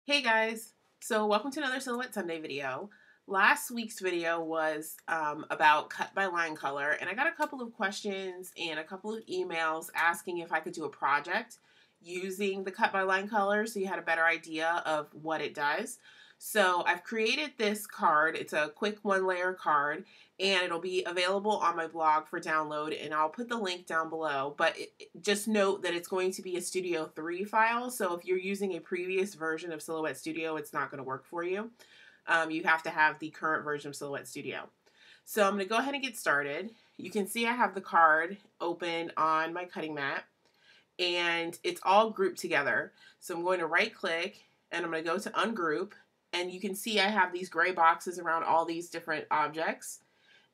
Hey guys, so welcome to another Silhouette Sunday video. Last week's video was about cut by line color, and I got a couple of questions and a couple of emails asking if I could do a project using the cut by line color so you had a better idea of what it does. So I've created this card. It's a quick one-layer card, and it'll be available on my blog for download, and I'll put the link down below. But just note that it's going to be a Studio 3 file, so if you're using a previous version of Silhouette Studio, it's not going to work for you. You have to have the current version of Silhouette Studio. So I'm going to go ahead and get started. You can see I have the card open on my cutting mat, and it's all grouped together. So I'm going to right click, and I'm going to go to ungroup, and you can see I have these gray boxes around all these different objects.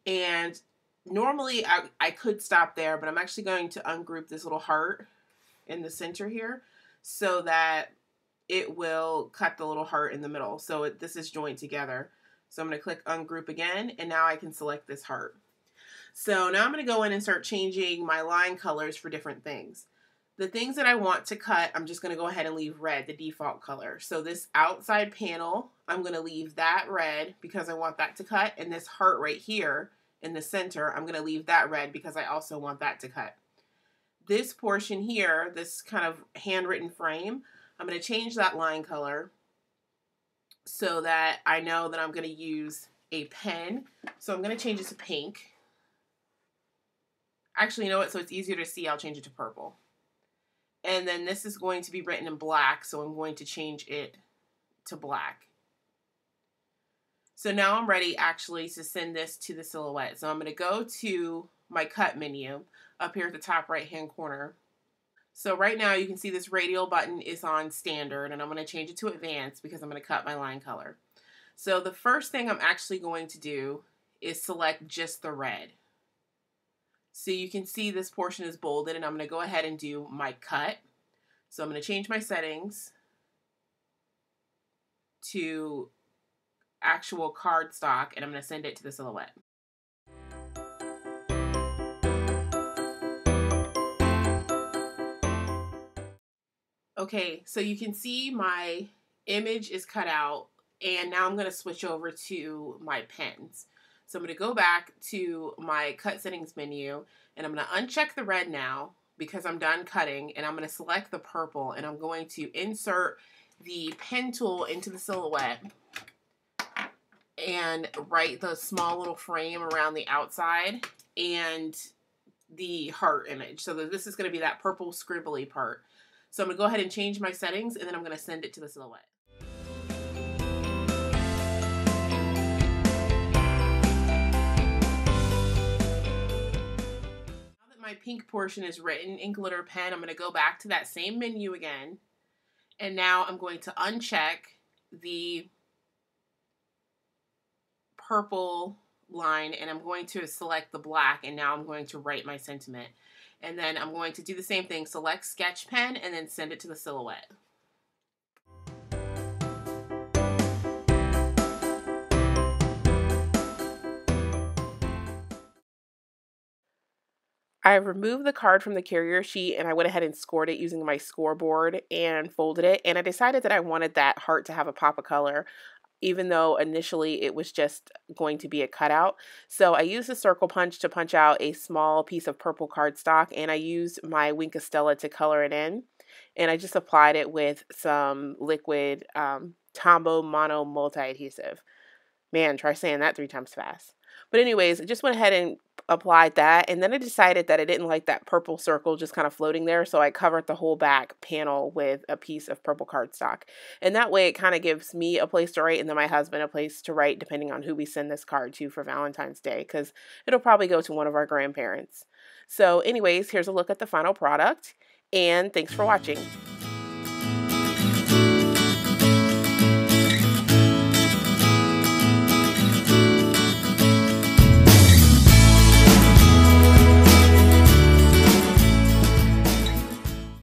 And normally I could stop there, but I'm actually going to ungroup this little heart in the center here so that it will cut the little heart in the middle. So this is joined together. So I'm going to click ungroup again, and now I can select this heart. So now I'm going to go in and start changing my line colors for different things. The things that I want to cut, I'm just going to go ahead and leave red, the default color. So this outside panel, I'm going to leave that red because I want that to cut. And this heart right here in the center, I'm going to leave that red because I also want that to cut. This portion here, this kind of handwritten frame, I'm going to change that line color so that I know that I'm going to use a pen. So I'm going to change it to pink. Actually, you know what? So it's easier to see, I'll change it to purple. And then this is going to be written in black, so I'm going to change it to black. So now I'm ready actually to send this to the Silhouette. So I'm going to go to my cut menu up here at the top right hand corner. So right now you can see this radial button is on standard, and I'm going to change it to advanced because I'm going to cut my line color. So the first thing I'm actually going to do is select just the red. So you can see this portion is bolded, and I'm going to go ahead and do my cut. So I'm going to change my settings to actual cardstock, and I'm going to send it to the Silhouette. Okay, so you can see my image is cut out, and now I'm going to switch over to my pens. So I'm going to go back to my cut settings menu, and I'm going to uncheck the red now because I'm done cutting, and I'm going to select the purple, and I'm going to insert the pen tool into the Silhouette and write the small little frame around the outside and the heart image. So this is going to be that purple scribbly part. So I'm going to go ahead and change my settings, and then I'm going to send it to the Silhouette. My pink portion is written in glitter pen, I'm going to go back to that same menu again, and now I'm going to uncheck the purple line, and I'm going to select the black, and now I'm going to write my sentiment. And then I'm going to do the same thing, select sketch pen, and then send it to the Silhouette. I removed the card from the carrier sheet, and I went ahead and scored it using my scoreboard and folded it. And I decided that I wanted that heart to have a pop of color, even though initially it was just going to be a cutout. So I used a circle punch to punch out a small piece of purple cardstock, and I used my Wink of Stella to color it in. And I just applied it with some liquid Tombow Mono Multi-Adhesive. Man, try saying that 3 times fast. But anyways, I just went ahead and applied that, and then I decided that I didn't like that purple circle just kind of floating there, so I covered the whole back panel with a piece of purple cardstock. And that way it kind of gives me a place to write, and then my husband a place to write, depending on who we send this card to for Valentine's Day, because it'll probably go to one of our grandparents. So anyways, here's a look at the final product, and thanks for watching.